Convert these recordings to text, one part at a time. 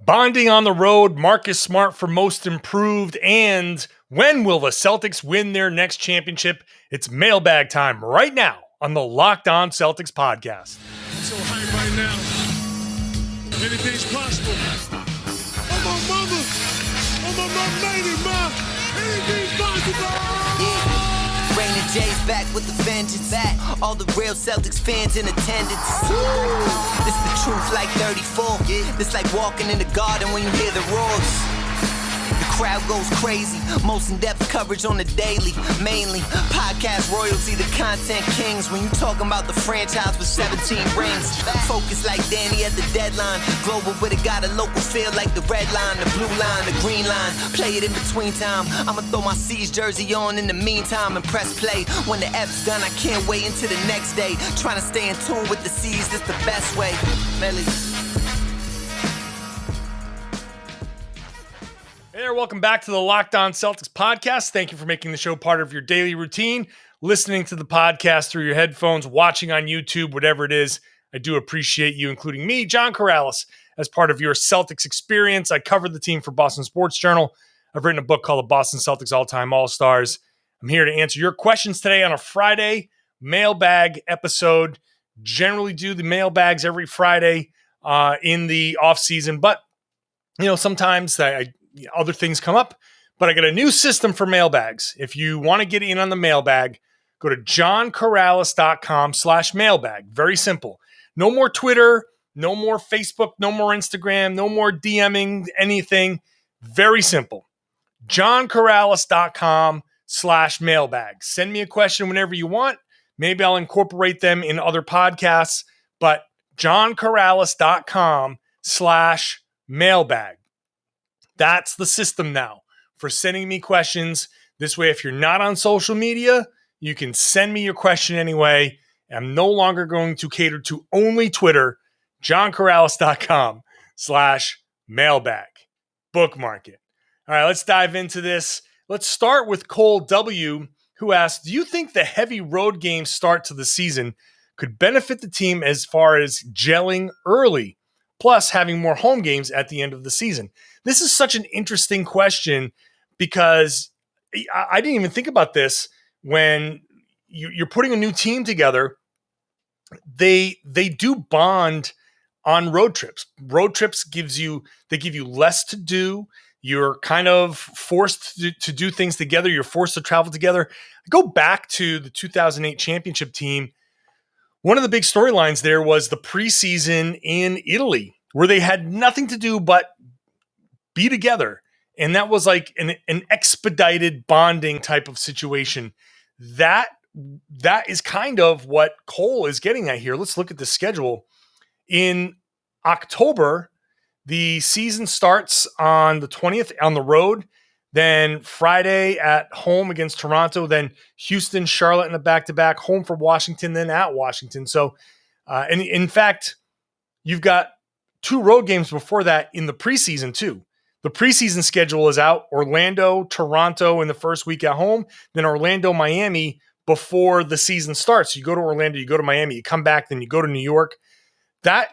Bonding on the road, Marcus Smart for most improved, and when will the Celtics win their next championship? It's mailbag time right now on the Locked On Celtics podcast. I'm so hyped right now. Anything's possible. Oh, my mama. Oh, my lady, ma. Anything's possible. Rain and Jay's back with the vengeance. All the real Celtics fans in attendance. This the truth like 34. This like walking in the garden when you hear the roars. The crowd goes crazy. Most in-depth coverage on the daily. Mainly podcast royalty, the content kings. When you talking about the franchise with 17 rings. Focus like Danny at the deadline. Global, but it got a local feel like the red line, the blue line, the green line. Play it in between time. I'ma throw my C's jersey on in the meantime and press play. When the F's done, I can't wait until the next day. Trying to stay in tune with the C's, that's the best way. Melly. Hey there, welcome back to the Locked On Celtics podcast. Thank you for making the show part of your daily routine, listening to the podcast through your headphones, watching on YouTube, whatever it is. I do appreciate you, including me, John Karalis, as part of your Celtics experience. I covered the team for Boston Sports Journal. I've written a book called The Boston Celtics All-Time All-Stars. I'm here to answer your questions today on a Friday mailbag episode. Generally do the mailbags every Friday in the off season, but sometimes other things come up, but I got a new system for mailbags. If you want to get in on the mailbag, go to johnkaralis.com/mailbag. Very simple. No more Twitter, no more Facebook, no more Instagram, no more DMing anything. Very simple. johnkaralis.com/mailbag. Send me a question whenever you want. Maybe I'll incorporate them in other podcasts, but johnkaralis.com/mailbag. That's the system now for sending me questions. This way, if you're not on social media, you can send me your question anyway. I'm no longer going to cater to only Twitter. johnkaralis.com/mailbag. Bookmark it. All right, let's dive into this. Let's start with Cole W., who asked, do you think the heavy road game start to the season could benefit the team as far as gelling early, plus having more home games at the end of the season? This is such an interesting question because I didn't even think about this. When you're putting a new team together, they do bond on road trips. Road trips give you less to do. You're kind of forced to do things together. You're forced to travel together. I go back to the 2008 championship team. One of the big storylines there was the preseason in Italy, where they had nothing to do but be together. And that was like an expedited bonding type of situation. That is kind of what Cole is getting at here. Let's look at the schedule. In October, the season starts on the 20th on the road, then Friday at home against Toronto, then Houston, Charlotte in a back-to-back, home for Washington, then at Washington. So, and in fact, you've got 2 road games before that in the preseason too. The preseason schedule is out. Orlando, Toronto in the first week at home, then Orlando, Miami before the season starts. You go to Orlando, you go to Miami, you come back, then you go to New York. That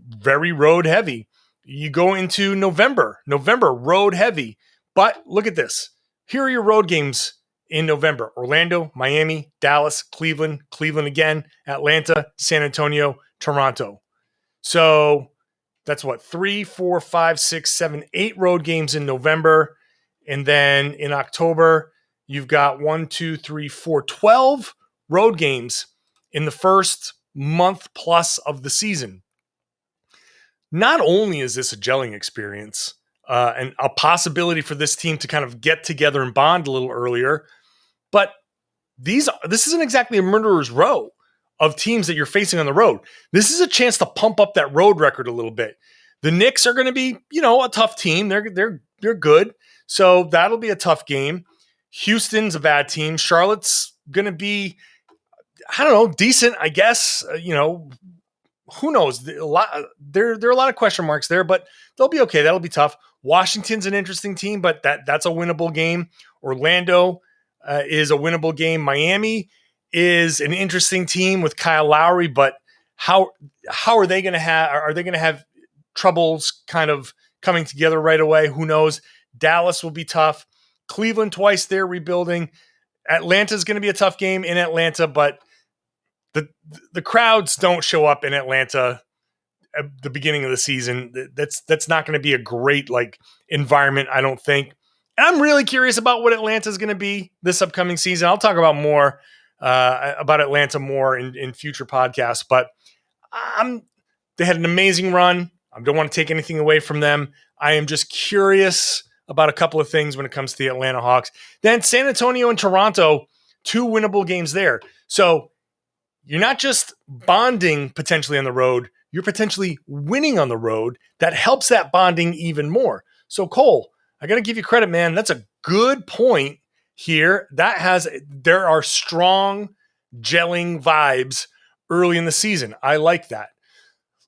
very road heavy. You go into November, road heavy. But look at this. Here are your road games in November. Orlando, Miami, Dallas, Cleveland again, Atlanta, San Antonio, Toronto. So that's what, 3, 4, 5, 6, 7, 8 road games in November. And then in October, you've got 12 road games in the first month plus of the season. Not only is this a gelling experience and a possibility for this team to kind of get together and bond a little earlier, but this isn't exactly a murderer's row of teams that you're facing on the road. This is a chance to pump up that road record a little bit. The Knicks are going to be, a tough team. They're good. So that'll be a tough game. Houston's a bad team. Charlotte's going to be, decent, I guess. Who knows? There are a lot of question marks there, but they'll be okay. That'll be tough. Washington's an interesting team, but that's a winnable game. Orlando is a winnable game. Miami is an interesting team with Kyle Lowry, but how are they going to have? Are they going to have troubles kind of coming together right away. Who knows? Dallas will be tough. Cleveland twice, they're rebuilding. Atlanta's going to be a tough game in Atlanta, but the crowds don't show up in Atlanta at the beginning of the season. That's not going to be a great environment, I don't think. And I'm really curious about what Atlanta is going to be this upcoming season. I'll talk about more about Atlanta more in future podcasts, but they had an amazing run. I don't want to take anything away from them. I am just curious about a couple of things when it comes to the Atlanta Hawks. Then San Antonio and Toronto, 2 winnable games there. So you're not just bonding potentially on the road, you're potentially winning on the road. That helps that bonding even more. So Cole, I got to give you credit, man. That's a good point here. There are strong gelling vibes early in the season. I like that.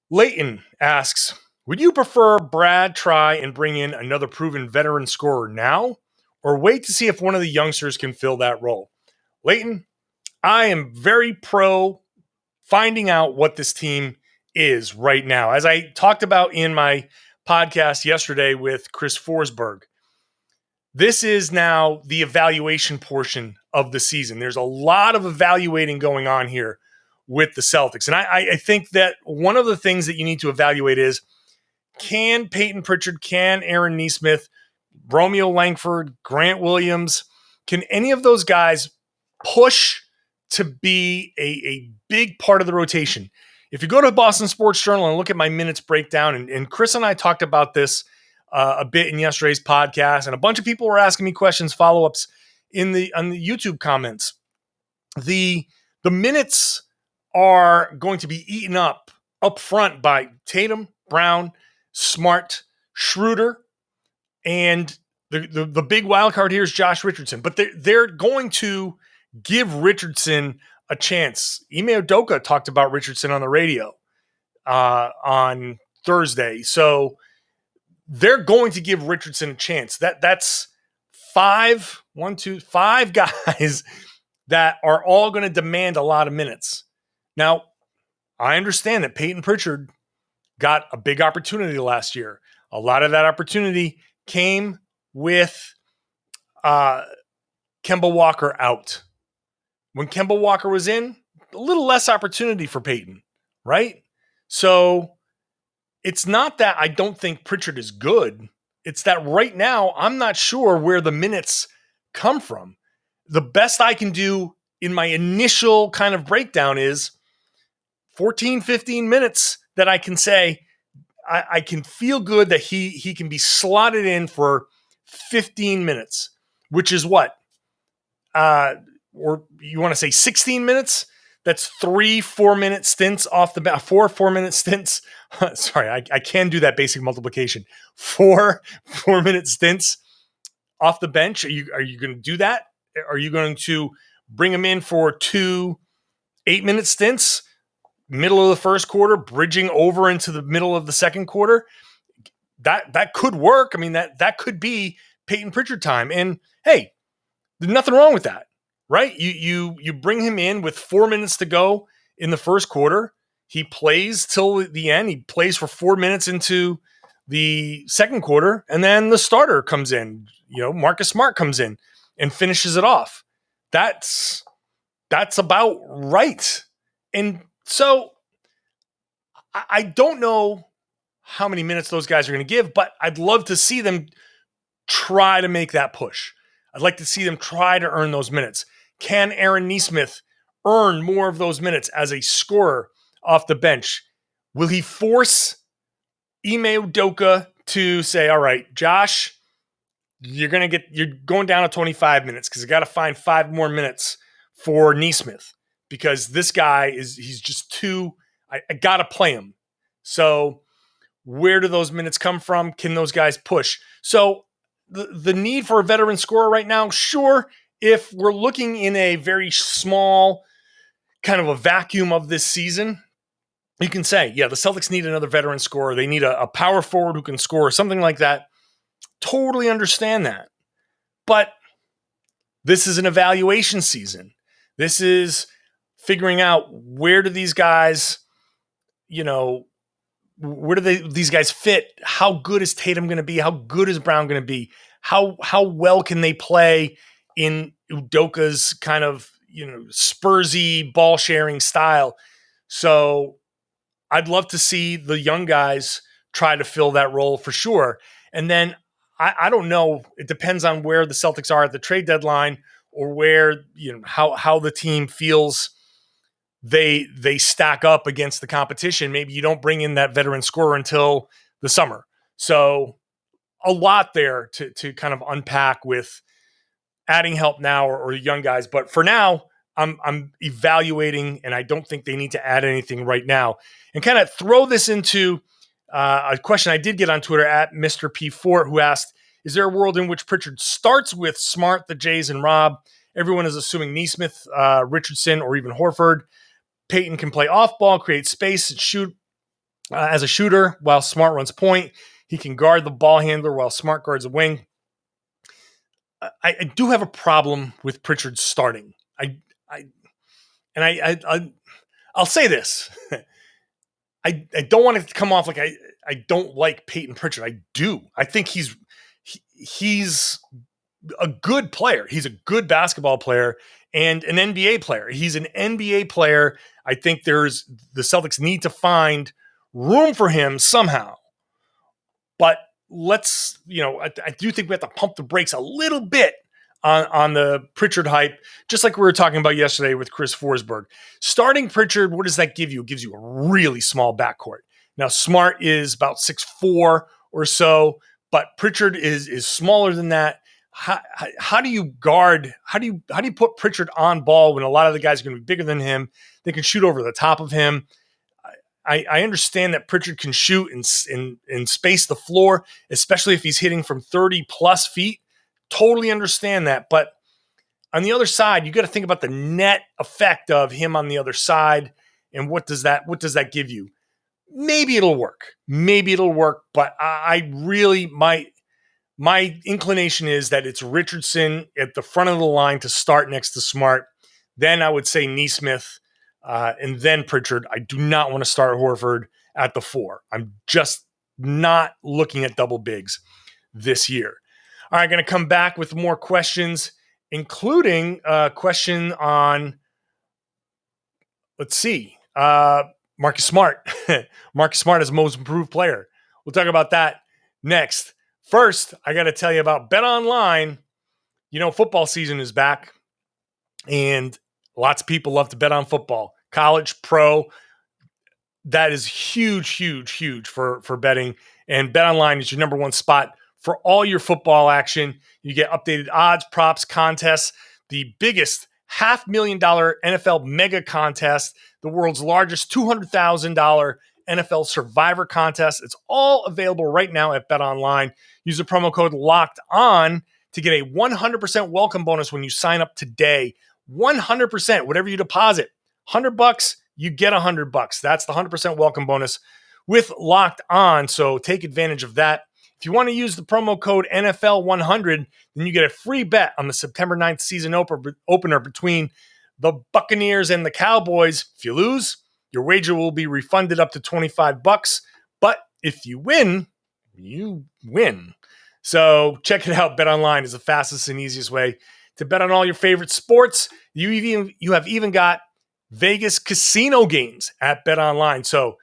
Leighton asks, would you prefer Brad try and bring in another proven veteran scorer now, or wait to see if one of the youngsters can fill that role? Leighton, I am very pro finding out what this team is right now. As I talked about in my podcast yesterday with Chris Forsberg, this is now the evaluation portion of the season. There's a lot of evaluating going on here with the Celtics. And I think that one of the things that you need to evaluate is, can Payton Pritchard, can Aaron Nesmith, Romeo Langford, Grant Williams, can any of those guys push to be a big part of the rotation? If you go to Boston Sports Journal and look at my minutes breakdown, and Chris and I talked about this a bit in yesterday's podcast, and a bunch of people were asking me questions, follow-ups on the YouTube comments. The minutes are going to be eaten up front by Tatum, Brown, Smart, Schroeder, and the big wild card here is Josh Richardson. But they're going to give Richardson a chance. Ime Udoka talked about Richardson on the radio on Thursday. So they're going to give Richardson a chance. That's 5 guys that are all going to demand a lot of minutes. Now, I understand that Payton Pritchard got a big opportunity last year. A lot of that opportunity came with Kemba Walker out. When Kemba Walker was in, a little less opportunity for Payton, right? So it's not that I don't think Pritchard is good. It's that right now, I'm not sure where the minutes come from. The best I can do in my initial kind of breakdown is 14, 15 minutes that I can say, I can feel good that he can be slotted in for 15 minutes, which is what? Or you want to say 16 minutes? That's 3 4-minute stints off the bat. 4 4-minute stints. Sorry, I can do that basic multiplication. 4 4-minute stints off the bench. Are you going to do that? Are you going to bring him in for 2 8-minute stints? Middle of the first quarter, bridging over into the middle of the second quarter? That could work. I mean, that could be Payton Pritchard time. And hey, there's nothing wrong with that, right? You bring him in with 4 minutes to go in the first quarter. He plays till the end. He plays for 4 minutes into the second quarter, and then the starter comes in. Marcus Smart comes in and finishes it off. That's about right. And so I don't know how many minutes those guys are going to give, but I'd love to see them try to make that push. I'd like to see them try to earn those minutes. Can Aaron Nesmith earn more of those minutes as a scorer off the bench? Will he force Ime Udoka to say, all right, Josh, you're going down to 25 minutes because I got to find 5 more minutes for Nesmith because this guy he's just too, I got to play him. So where do those minutes come from? Can those guys push? So the need for a veteran scorer right now, sure, if we're looking in a very small kind of a vacuum of this season, you can say, yeah, the Celtics need another veteran scorer. They need a power forward who can score, something like that. Totally understand that. But this is an evaluation season. This is figuring out where do these guys, these guys fit? How good is Tatum going to be? How good is Brown going to be? How well can they play in Udoka's kind of, Spursy ball sharing style? So I'd love to see the young guys try to fill that role for sure. And then I don't know. It depends on where the Celtics are at the trade deadline, or where, how the team feels they stack up against the competition. Maybe you don't bring in that veteran scorer until the summer. So a lot there to kind of unpack with adding help now or the young guys. But for now, I'm evaluating, and I don't think they need to add anything right now. And kind of throw this into a question I did get on Twitter at Mr. P. Fort, who asked, is there a world in which Pritchard starts with Smart, the Jays, and Rob? Everyone is assuming Nesmith, Richardson, or even Horford. Payton can play off ball, create space, and shoot as a shooter while Smart runs point. He can guard the ball handler while Smart guards a wing. I do have a problem with Pritchard starting. I'll say this. I don't want it to come off like I don't like Payton Pritchard. I do. I think he's a good player. He's a good basketball player and an NBA player. He's an NBA player. I think the Celtics need to find room for him somehow. But let's, I do think we have to pump the brakes a little bit on the Pritchard hype, just like we were talking about yesterday with Chris Forsberg. Starting Pritchard, what does that give you? It gives you a really small backcourt. Now, Smart is about 6'4" or so, but Pritchard is smaller than that. How do you guard? How do you put Pritchard on ball when a lot of the guys are going to be bigger than him? They can shoot over the top of him. I understand that Pritchard can shoot and space the floor, especially if he's hitting from 30 plus feet. Totally understand that. But on the other side, you got to think about the net effect of him on the other side. And what does that give you? Maybe it'll work. But I really, my inclination is that it's Richardson at the front of the line to start next to Smart. Then I would say Nesmith, and then Pritchard. I do not want to start Horford at the 4. I'm just not looking at double bigs this year. All right, going to come back with more questions, including a question on, let's see, Marcus Smart. Marcus Smart is most improved player. We'll talk about that next. First, I got to tell you about BetOnline. Football season is back, and lots of people love to bet on football. College, pro, that is huge for betting. And BetOnline is your number one spot for all your football action. You get updated odds, props, contests, the biggest $500,000 NFL mega contest, the world's largest $200,000 NFL Survivor contest. It's all available right now at BetOnline. Use the promo code LOCKEDON to get a 100% welcome bonus when you sign up today. 100%, whatever you deposit. $100, you get $100. That's the 100% welcome bonus with Locked On. So take advantage of that. If you want to use the promo code NFL100, then you get a free bet on the September 9th season opener between the Buccaneers and the Cowboys. If you lose, your wager will be refunded up to $25. But if you win, you win. So check it out. BetOnline is the fastest and easiest way to bet on all your favorite sports. You have even got Vegas casino games at BetOnline. So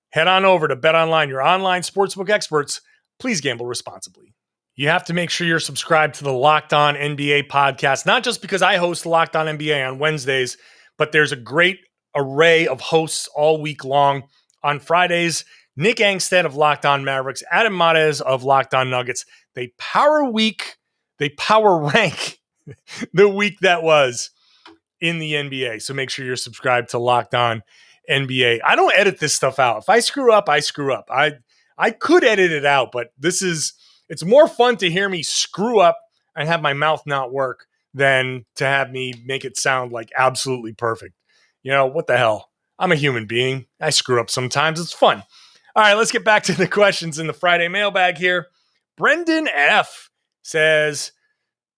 head on over to BetOnline, your online sportsbook experts. Please gamble responsibly. You have to make sure you're subscribed to the Locked On NBA podcast, not just because I host Locked On NBA on Wednesdays, but there's a great array of hosts all week long. On Fridays, Nick Angstead of Locked On Mavericks, Adam Mares of Locked On Nuggets. They power rank the week that was in the NBA. So make sure you're subscribed to Locked On NBA. I don't edit this stuff out. If I screw up, I screw up. I could edit it out, but it's more fun to hear me screw up and have my mouth not work than to have me make it sound like absolutely perfect. What the hell? I'm a human being. I screw up sometimes. It's fun. All right, let's get back to the questions in the Friday mailbag here. Brendan F. says,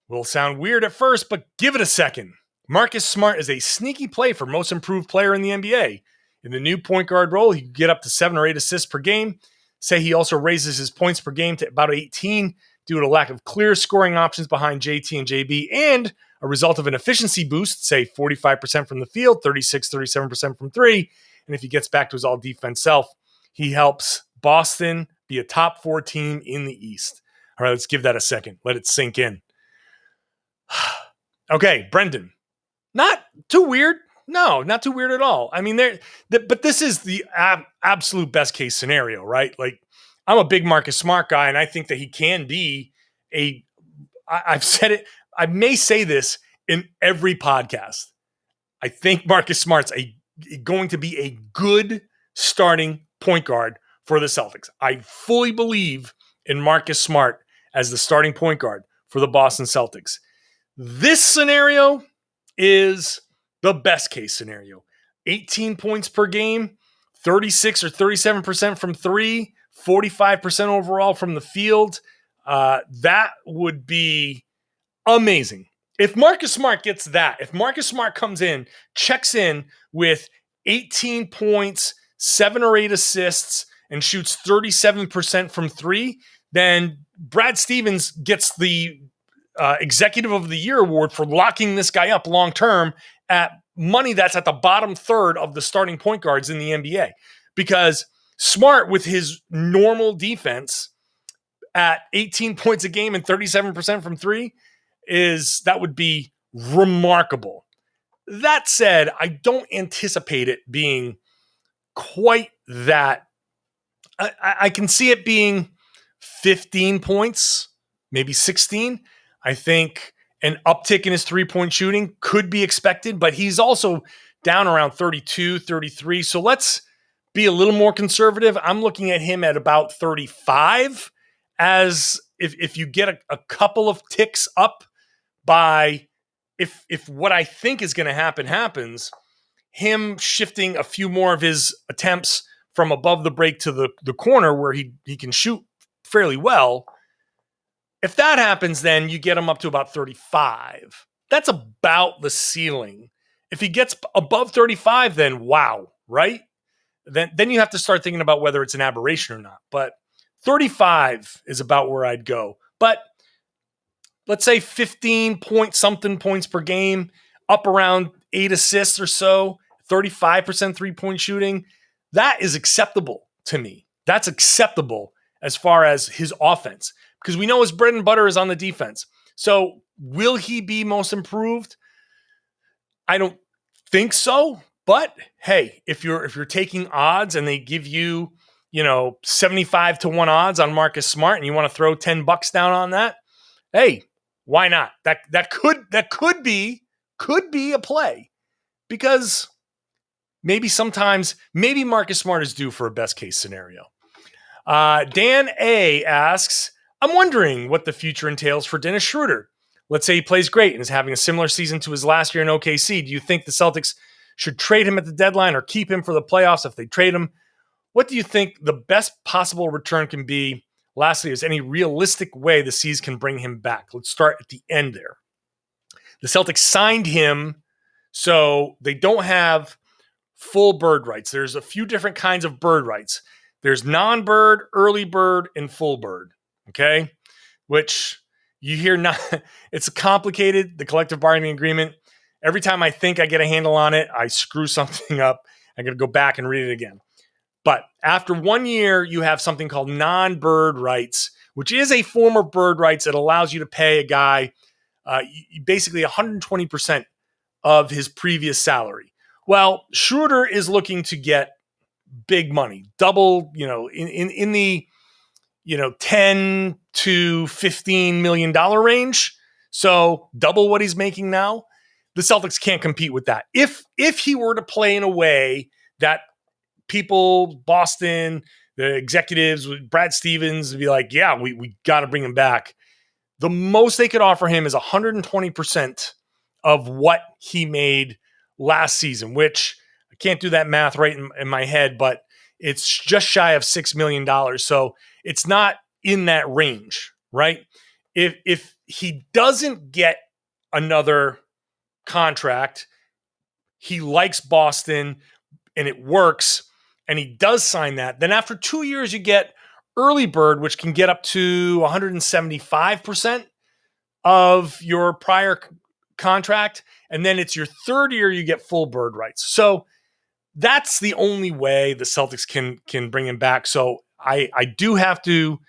will sound weird at first, but give it a second. Marcus Smart is a sneaky play for most improved player in the NBA. In the new point guard role, he could get up to 7 or 8 assists per game. Say he also raises his points per game to about 18 due to lack of clear scoring options behind JT and JB, and a result of an efficiency boost, say 45% from the field, 37% from three. And if he gets back to his all-defense self, he helps Boston be a top 4 team in the East. All right, let's give that a second. Let it sink in. Okay, Brendan. Not too weird. No, not too weird at all. I mean, but this is the absolute best case scenario, right? Like, I'm a big Marcus Smart guy, and I think that he can be I've said it, I may say this in every podcast. I think Marcus Smart's going to be a good starting point guard for the Celtics. I fully believe in Marcus Smart as the starting point guard for the Boston Celtics. This scenario is the best case scenario. 18 points per game, 36 or 37% from three, 45% overall from the field. That would be amazing. If Marcus Smart gets that, if Marcus Smart comes in, checks in with 18 points, 7 or 8 assists, and shoots 37% from three, then Brad Stevens gets the Executive of the Year award for locking this guy up long-term at money that's at the bottom third of the starting point guards in the NBA. Because Smart, with his normal defense at 18 points a game and 37% from three, that would be remarkable. That said, I don't anticipate it being quite that. I can see it being 15 points, maybe 16. I think an uptick in his three-point shooting could be expected, but he's also down around 32, 33. So let's be a little more conservative. I'm looking at him at about 35, as if you get a couple of ticks up by, if what I think is going to happen happens, him shifting a few more of his attempts from above the break to the corner where he can shoot fairly well. If that happens, then you get him up to about 35. That's about the ceiling. If he gets above 35, then wow, right? Then you have to start thinking about whether it's an aberration or not. But 35 is about where I'd go. But let's say 15 point something points per game, up around 8 assists or so, 35% three-point shooting. That is acceptable to me. That's acceptable as far as his offense, because we know his bread and butter is on the defense. So will he be most improved? I don't think so. But hey, if you're taking odds and they give you, 75 to 1 odds on Marcus Smart and you want to throw $10 down on that, hey, why not? That could be a play, because maybe Marcus Smart is due for a best case scenario. Dan A asks, I'm wondering what the future entails for Dennis Schroeder. Let's say he plays great and is having a similar season to his last year in OKC. Do you think the Celtics should trade him at the deadline or keep him for the playoffs if they trade him? What do you think the best possible return can be? Lastly, is any realistic way the C's can bring him back? Let's start at the end there. The Celtics signed him, so they don't have full bird rights. There's a few different kinds of bird rights. There's non-bird, early bird, and full bird, okay? Which you hear not, it's complicated, the collective bargaining agreement. Every time I think I get a handle on it, I screw something up. I got to go back and read it again. But after 1 year, you have something called non-bird rights, which is a form of bird rights that allows you to pay a guy basically 120% of his previous salary. Well, Schroeder is looking to get big money, double, in the 10 to $15 million range. So double what he's making now. The Celtics can't compete with that. If he were to play in a way that people, Boston, the executives, Brad Stevens would be like, yeah, we got to bring him back. The most they could offer him is 120% of what he made last season, which I can't do that math right in my head, but it's just shy of $6 million. So it's not in that range, right? If he doesn't get another contract, he likes Boston, and it works, and he does sign that, then after 2 years, you get early bird, which can get up to 175% of your prior contract. And then it's your third year, you get full bird rights. So that's the only way the Celtics can bring him back. So I do have to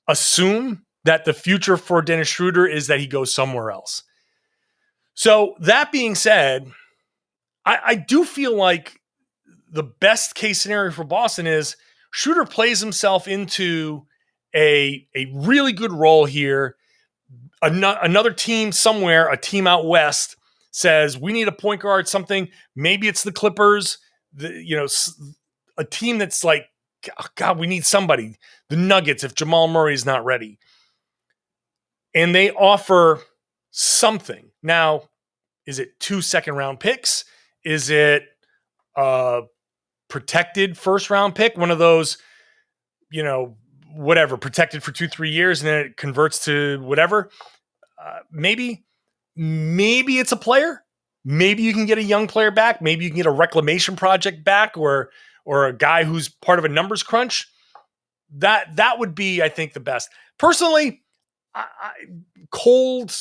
assume that the future for Dennis Schroeder is that he goes somewhere else. So that being said, I do feel like the best case scenario for Boston is Schroeder plays himself into a really good role here. Another team somewhere, a team out west, says we need a point guard, something. Maybe it's the Clippers, a team that's like, oh God, we need somebody. The Nuggets, if Jamal Murray is not ready. And they offer something. Now, is it 2 second-round picks? Is it a protected first-round pick? One of those, whatever, protected for 2-3 years and then it converts to whatever. Maybe it's a player. Maybe you can get a young player back. Maybe you can get a reclamation project back or a guy who's part of a numbers crunch. That would be, I think, the best. Personally, cold,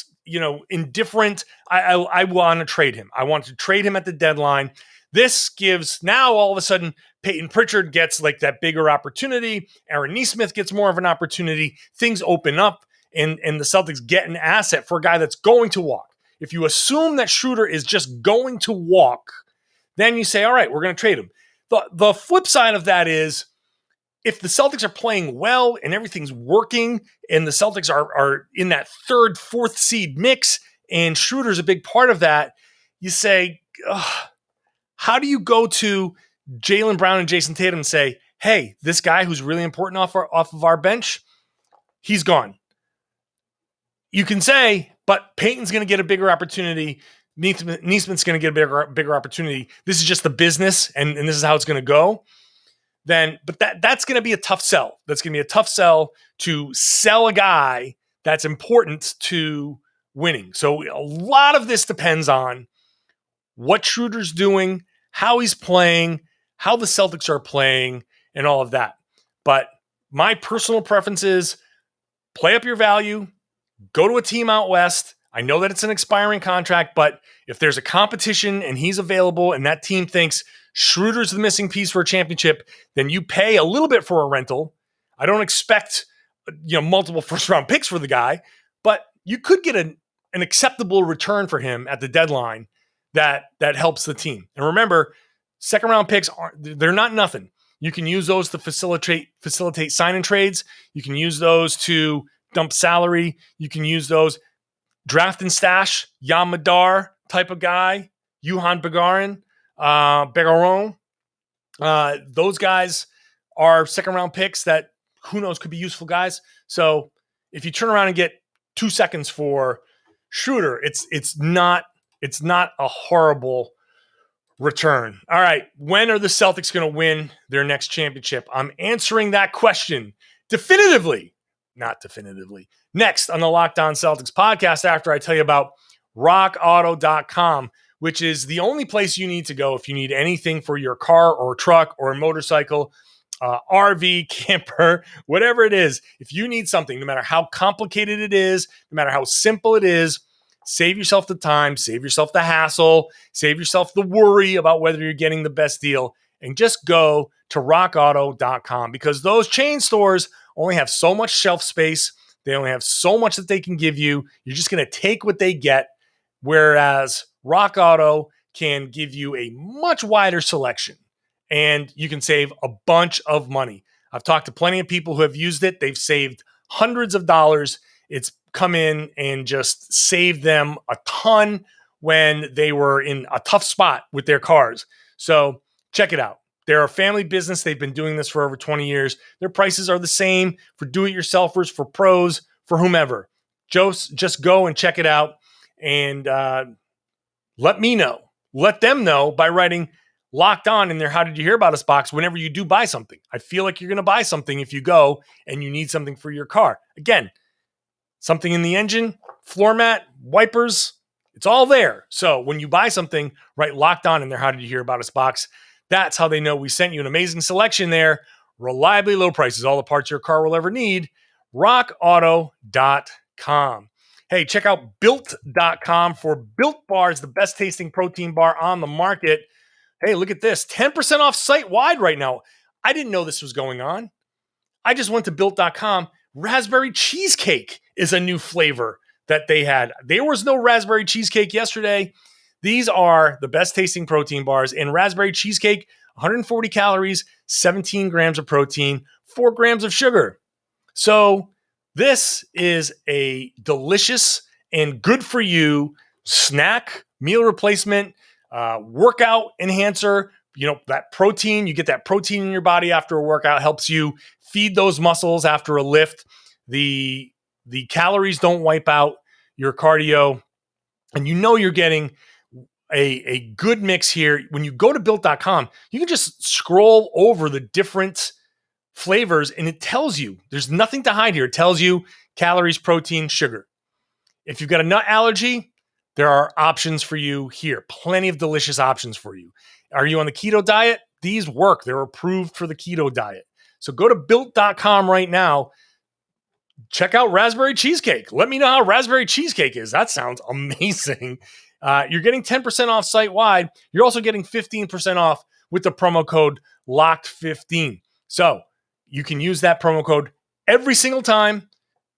indifferent. I want to trade him. I want to trade him at the deadline. This gives now all of a sudden Payton Pritchard gets like that bigger opportunity. Aaron Nesmith gets more of an opportunity. Things open up and the Celtics get an asset for a guy that's going to walk. If you assume that Schroeder is just going to walk, then you say, all right, we're going to trade him. The flip side of that is if the Celtics are playing well and everything's working and the Celtics are in that third, fourth seed mix and Schroeder's a big part of that, you say, how do you go to Jaylen Brown and Jason Tatum and say, hey, this guy who's really important off of our bench, he's gone. You can say, but Payton's going to get a bigger opportunity. Nesmith's going to get a bigger opportunity. This is just the business, and this is how it's going to go. But that's going to be a tough sell. That's going to be a tough sell to sell a guy that's important to winning. So a lot of this depends on what Schroeder's doing, how he's playing, how the Celtics are playing, and all of that. But my personal preference is play up your value, go to a team out west. I know that it's an expiring contract, but if there's a competition and he's available and that team thinks Schroeder's the missing piece for a championship, then you pay a little bit for a rental. I don't expect multiple first-round picks for the guy, but you could get an acceptable return for him at the deadline that helps the team. And remember, second-round picks they're not nothing. You can use those to facilitate sign-in trades. You can use those to dump salary. You can use those draft and stash, Yam Madar type of guy, Johan Begarin, Begaron. Those guys are second-round picks that who knows could be useful guys. So if you turn around and get 2 seconds for Schroeder, it's not a horrible return. All right, when are the Celtics going to win their next championship? I'm answering that question definitively. Not definitively. Next on the Locked On Celtics podcast, after I tell you about rockauto.com, which is the only place you need to go if you need anything for your car or truck or motorcycle, RV, camper, whatever it is. If you need something, no matter how complicated it is, no matter how simple it is, save yourself the time, save yourself the hassle, save yourself the worry about whether you're getting the best deal, and just go to rockauto.com because those chain stores only have so much shelf space. They only have so much that they can give you. You're just going to take what they get, whereas Rock Auto can give you a much wider selection, and you can save a bunch of money. I've talked to plenty of people who have used it. They've saved hundreds of dollars. It's come in and just saved them a ton when they were in a tough spot with their cars. So check it out. They're a family business. They've been doing this for over 20 years. Their prices are the same for do-it-yourselfers, for pros, for whomever. Just go and check it out and let me know. Let them know by writing Locked On in their How Did You Hear About Us box whenever you do buy something. I feel like you're going to buy something if you go and you need something for your car. Again, something in the engine, floor mat, wipers, it's all there. So when you buy something, write Locked On in their How Did You Hear About Us box. That's how they know we sent you. An amazing selection there. Reliably low prices, all the parts your car will ever need. RockAuto.com. Hey, check out Built.com for Built Bars, the best tasting protein bar on the market. Hey, look at this. 10% off site-wide right now. I didn't know this was going on. I just went to Built.com. Raspberry cheesecake is a new flavor that they had. There was no raspberry cheesecake yesterday. These are the best tasting protein bars. And raspberry cheesecake, 140 calories, 17 grams of protein, 4 grams of sugar. So this is a delicious and good for you snack, meal replacement, workout enhancer. You know, that protein, you get that protein in your body after a workout, helps you feed those muscles after a lift. The calories don't wipe out your cardio, and you know you're getting a good mix here. When you go to Built.com, you can just scroll over the different flavors and it tells you. There's nothing to hide here. It tells you calories, protein, sugar. If you've got a nut allergy, there are options for you here. Plenty of delicious options for you. Are you on the keto diet? These work. They're approved for the keto diet. So go to Built.com right now. Check out raspberry cheesecake. Let me know how raspberry cheesecake is. That sounds amazing. You're getting 10% off site-wide. You're also getting 15% off with the promo code LOCKED15. So you can use that promo code every single time.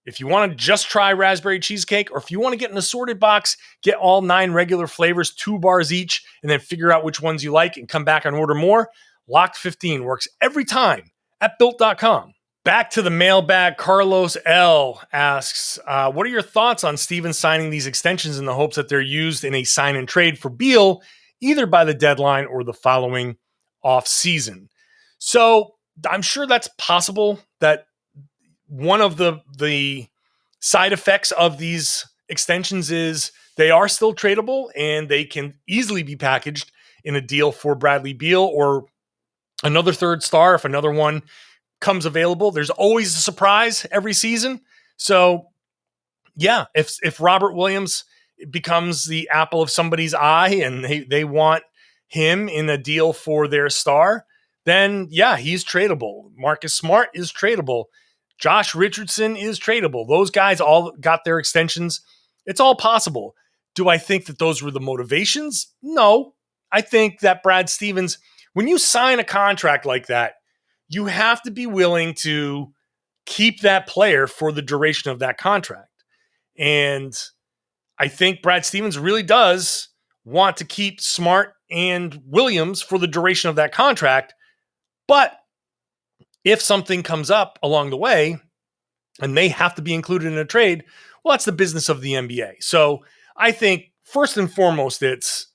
If you want to just try raspberry cheesecake, or if you want to get an assorted box, get all 9 regular flavors, 2 bars each, and then figure out which ones you like and come back and order more, Locked15 works every time at Built.com. Back to the mailbag. Carlos L. asks, what are your thoughts on Stevens signing these extensions in the hopes that they're used in a sign and trade for Beal, either by the deadline or the following offseason? So I'm sure that's possible, that one of the side effects of these extensions is they are still tradable and they can easily be packaged in a deal for Bradley Beal or another third star if another one comes available. There's always a surprise every season. So yeah, if Robert Williams becomes the apple of somebody's eye and they want him in a deal for their star, then yeah, he's tradable. Marcus Smart is tradable. Josh Richardson is tradable. Those guys all got their extensions. It's all possible. Do I think that those were the motivations? No. I think that Brad Stevens, when you sign a contract like that, you have to be willing to keep that player for the duration of that contract. And I think Brad Stevens really does want to keep Smart and Williams for the duration of that contract. But if something comes up along the way and they have to be included in a trade, well, that's the business of the NBA. So I think first and foremost, it's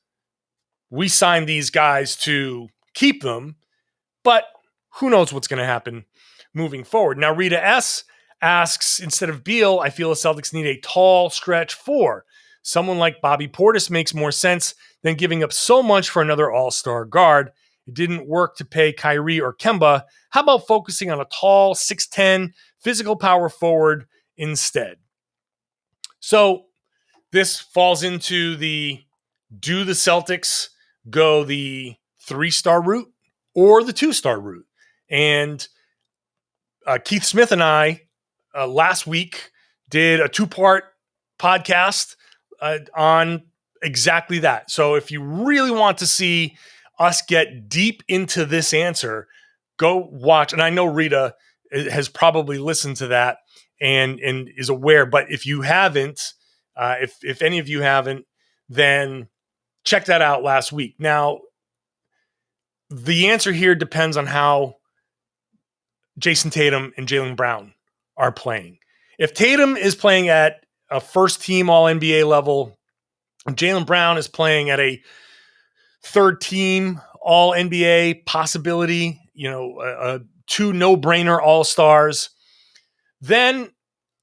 we signed these guys to keep them, but who knows what's going to happen moving forward. Now, Rita S. asks, instead of Beal, I feel the Celtics need a tall stretch 4. Someone like Bobby Portis makes more sense than giving up so much for another all-star guard. It didn't work to pay Kyrie or Kemba. How about focusing on a tall, 6'10", physical power forward instead? So this falls into do the Celtics go the 3-star route or the 2-star route? And Keith Smith and I last week did a 2-part podcast on exactly that. So if you really want to see us get deep into this answer, go watch. And I know Rita has probably listened to that and is aware. But if you haven't, if any of you haven't, then check that out last week. Now, the answer here depends on how Jason Tatum and Jaylen Brown are playing. If Tatum is playing at a first-team All-NBA level, Jaylen Brown is playing at a third-team All-NBA possibility, 2 no-brainer All-Stars, then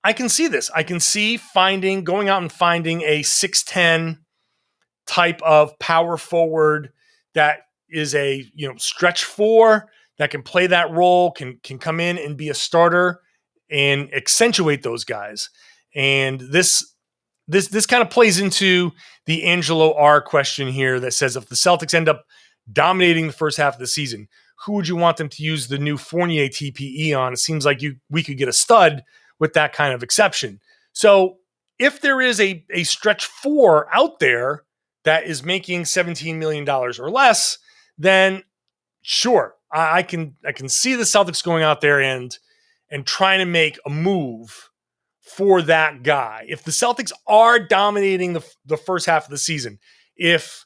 I can see this. I can see going out and finding a 6'10" type of power forward that is a stretch 4 that can play that role, can come in and be a starter and accentuate those guys. And this kind of plays into the Angelo R question here that says, if the Celtics end up dominating the first half of the season, who would you want them to use the new Fournier TPE on? It seems like we could get a stud with that kind of exception. So if there is a stretch four out there that is making $17 million or less, then sure, I can see the Celtics going out there and trying to make a move for that guy. If the Celtics are dominating the first half of the season, if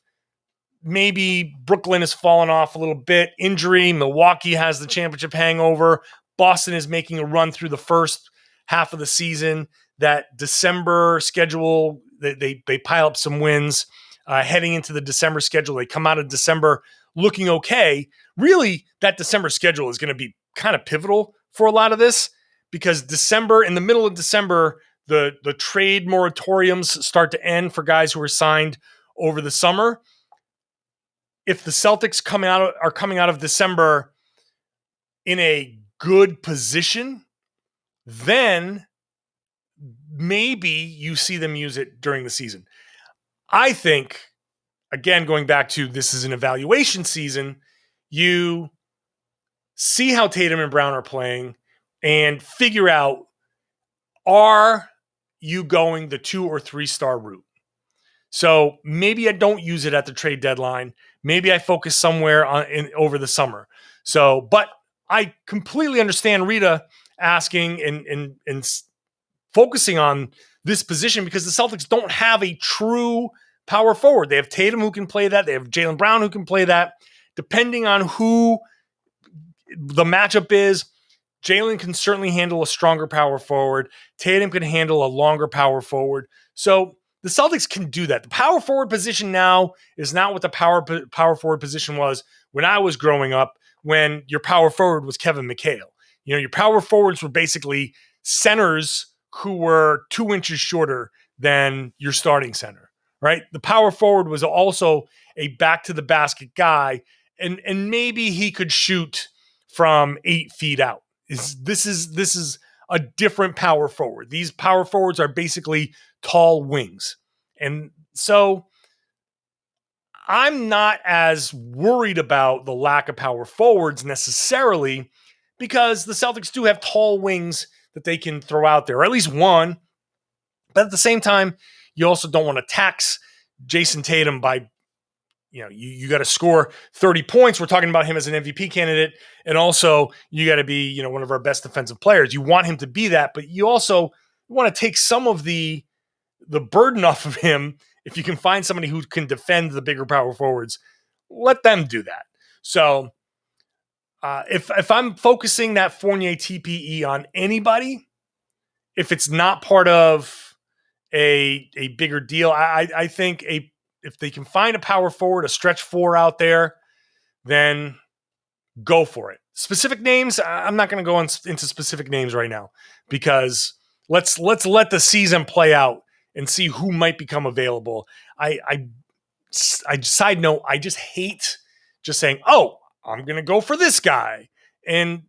maybe Brooklyn has fallen off a little bit, injury, Milwaukee has the championship hangover, Boston is making a run through the first half of the season, that December schedule, they pile up some wins heading into the December schedule. They come out of December looking okay. Really, that December schedule is going to be kind of pivotal for a lot of this, because in the middle of December, the trade moratoriums start to end for guys who are signed over the summer. If the Celtics are coming out of December in a good position, then maybe you see them use it during the season. I think, again, going back to this is an evaluation season, you see how Tatum and Brown are playing and figure out, are you going the 2 or 3 star route? So maybe I don't use it at the trade deadline. Maybe I focus somewhere over the summer. So, but I completely understand Rita asking and focusing on this position, because the Celtics don't have a true power forward. They have Tatum who can play that. They have Jaylen Brown who can play that. Depending on who the matchup is, Jaylen can certainly handle a stronger power forward. Tatum can handle a longer power forward. So the Celtics can do that. The power forward position now is not what the power forward position was when I was growing up, when your power forward was Kevin McHale. You know, your power forwards were basically centers who were 2 inches shorter than your starting center, right? The power forward was also a back to the basket guy, and maybe he could shoot from 8 feet out. This is a different power forward. These power forwards are basically tall wings. And so I'm not as worried about the lack of power forwards necessarily, because the Celtics do have tall wings that they can throw out there, or at least one. But at the same time, you also don't want to tax Jason Tatum by, you got to score 30 points. We're talking about him as an MVP candidate. And also you got to be, one of our best defensive players. You want him to be that, but you also want to take some of the burden off of him. If you can find somebody who can defend the bigger power forwards, let them do that. So if I'm focusing that Fournier TPE on anybody, if it's not part of a bigger deal, I think if they can find a power forward, a stretch 4 out there, then go for it. Specific names, I'm not going to go into specific names right now, because let's let the season play out and see who might become available. I side note, I just hate just saying, oh, I'm going to go for this guy. And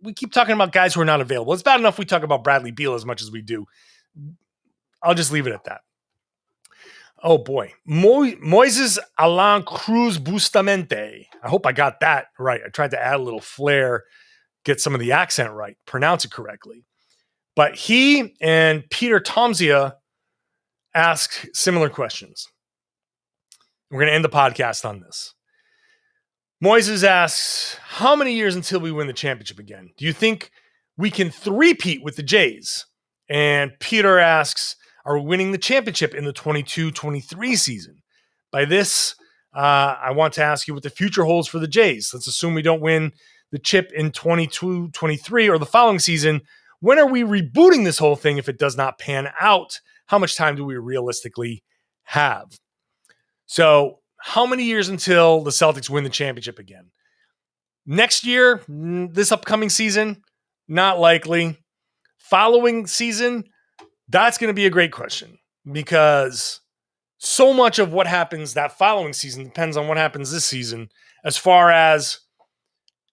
we keep talking about guys who are not available. It's bad enough we talk about Bradley Beal as much as we do. I'll just leave it at that. Oh boy. Moises Alain Cruz Bustamante. I hope I got that right. I tried to add a little flair, get some of the accent right, pronounce it correctly. But he and Peter Tomzia ask similar questions. We're going to end the podcast on this. Moises asks, how many years until we win the championship again? Do you think we can three-peat with the Jays? And Peter asks, are we winning the championship in the 22-23 season? By this, I want to ask you what the future holds for the Jays. Let's assume we don't win the chip in 22-23 or the following season. When are we rebooting this whole thing if it does not pan out? How much time do we realistically have? So, how many years until the Celtics win the championship again? Next year, this upcoming season, not likely. Following season, that's going to be a great question, because so much of what happens that following season depends on what happens this season, as far as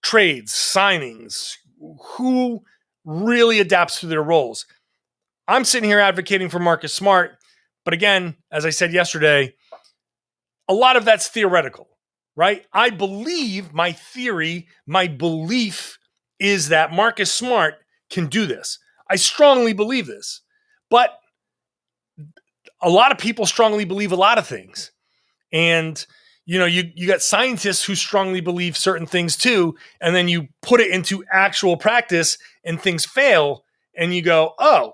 trades, signings, who really adapts to their roles. I'm sitting here advocating for Marcus Smart, but again, as I said yesterday, a lot of that's theoretical, right? I believe, my theory, my belief is that Marcus Smart can do this. I strongly believe this. But a lot of people strongly believe a lot of things. And, you got scientists who strongly believe certain things too. And then you put it into actual practice and things fail. And you go, oh,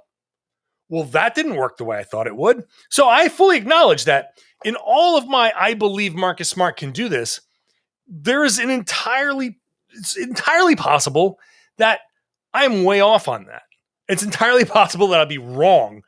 well, that didn't work the way I thought it would. So I fully acknowledge that in all of my, I believe Marcus Smart can do this, it's entirely possible that I'm way off on that. It's entirely possible that I'll be wrong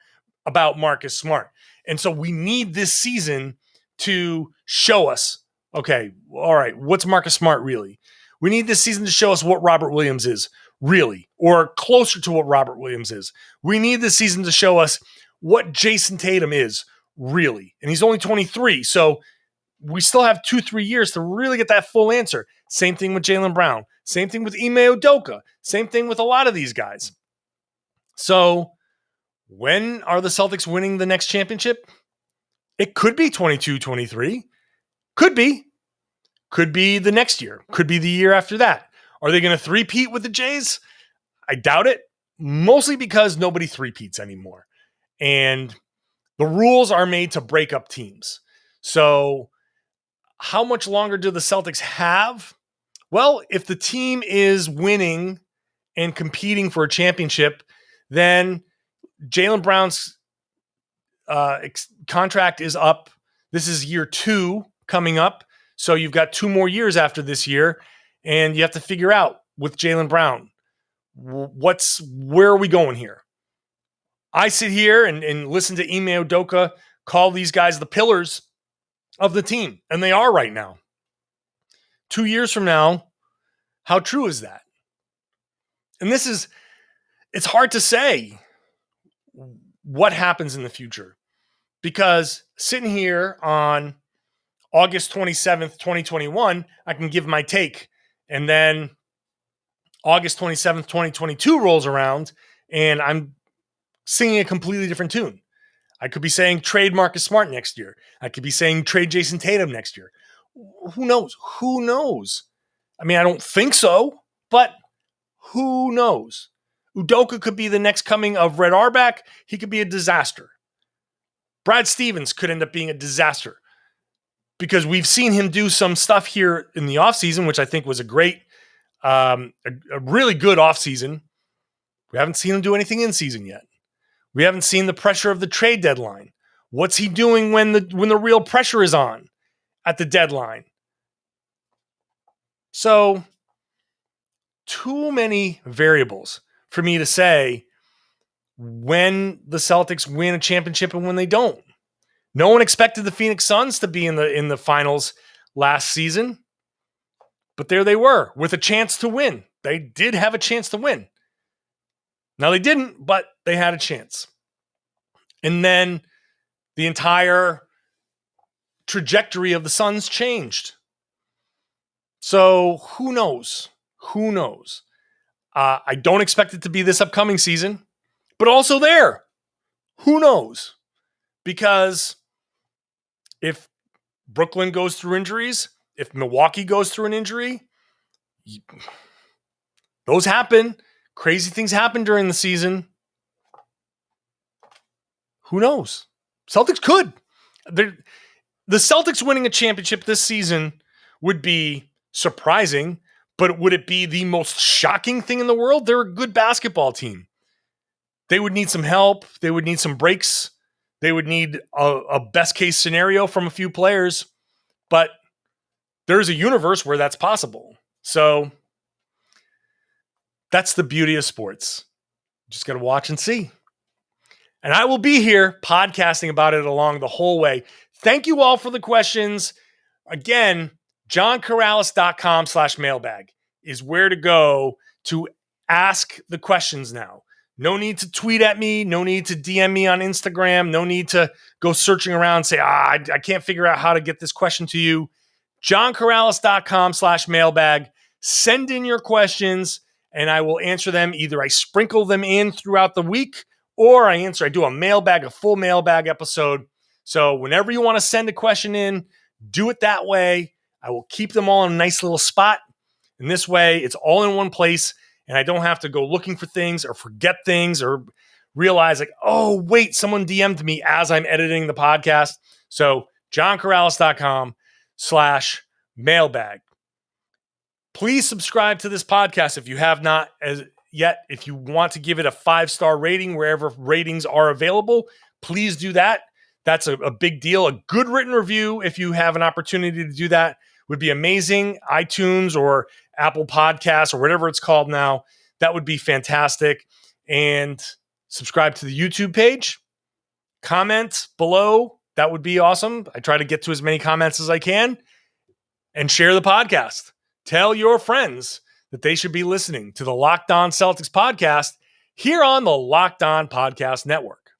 about Marcus Smart. And so we need this season to show us, okay, all right, what's Marcus Smart really? We need this season to show us what Robert Williams is really, or closer to what Robert Williams is. We need this season to show us what Jason Tatum is really. And he's only 23, so we still have 2-3 years to really get that full answer. Same thing with Jaylen Brown. Same thing with Ime Udoka. Same thing with a lot of these guys. So when are the Celtics winning the next championship? It could be 22-23. Could be. Could be the next year. Could be the year after that. Are they going to three-peat with the Jays? I doubt it. Mostly because nobody three-peats anymore. And the rules are made to break up teams. So how much longer do the Celtics have? Well, if the team is winning and competing for a championship, then Jaylen Brown's contract is up. This is year 2 coming up. So you've got 2 more years after this year, and you have to figure out with Jaylen Brown, where are we going here? I sit here and listen to Ime Udoka call these guys the pillars of the team, and they are right now. 2 years from now, how true is that? And it's hard to say what happens in the future, because sitting here on August 27th, 2021, I can give my take, and then August 27th, 2022 rolls around and I'm singing a completely different tune. I could be saying trade Marcus Smart next year. I could be saying trade Jason Tatum next year. Who knows? Who knows? I mean, I don't think so, but who knows? Udoka could be the next coming of Red Auerbach. He could be a disaster. Brad Stevens could end up being a disaster, because we've seen him do some stuff here in the offseason, which I think was a really good offseason. We haven't seen him do anything in season yet. We haven't seen the pressure of the trade deadline. What's he doing when the real pressure is on at the deadline? So, too many variables for me to say when the Celtics win a championship and when they don't. No one expected the Phoenix Suns to be in the finals last season, but there they were with a chance to win. They did have a chance to win. Now they didn't, but they had a chance. And then the entire trajectory of the Suns changed. So who knows? Who knows? I don't expect it to be this upcoming season, but also there. Who knows? Because if Brooklyn goes through injuries, if Milwaukee goes through an injury, those happen. Crazy things happen during the season. Who knows? Celtics could. The Celtics winning a championship this season would be surprising, but would it be the most shocking thing in the world? They're a good basketball team. They would need some help. They would need some breaks. They would need a best case scenario from a few players, but there's a universe where that's possible. So that's the beauty of sports. Just got to watch and see. And I will be here podcasting about it along the whole way. Thank you all for the questions. Again, johnkaralis.com/mailbag is where to go to ask the questions now. No need to tweet at me. No need to DM me on Instagram. No need to go searching around and say, I can't figure out how to get this question to you. johnkaralis.com/mailbag. Send in your questions and I will answer them. Either I sprinkle them in throughout the week or I do a full mailbag episode. So whenever you want to send a question in, do it that way. I will keep them all in a nice little spot. And this way, it's all in one place, and I don't have to go looking for things or forget things or realize like, oh, wait, someone DM'd me as I'm editing the podcast. So johnkaralis.com/mailbag. Please subscribe to this podcast if you have not as yet. If you want to give it a 5-star rating wherever ratings are available, please do that. That's a big deal. A good written review, if you have an opportunity to do that, would be amazing. iTunes or Apple Podcasts or whatever it's called now, that would be fantastic. And subscribe to the YouTube page. Comment below. That would be awesome. I try to get to as many comments as I can. And share the podcast. Tell your friends that they should be listening to the Locked On Celtics podcast here on the Locked On Podcast Network.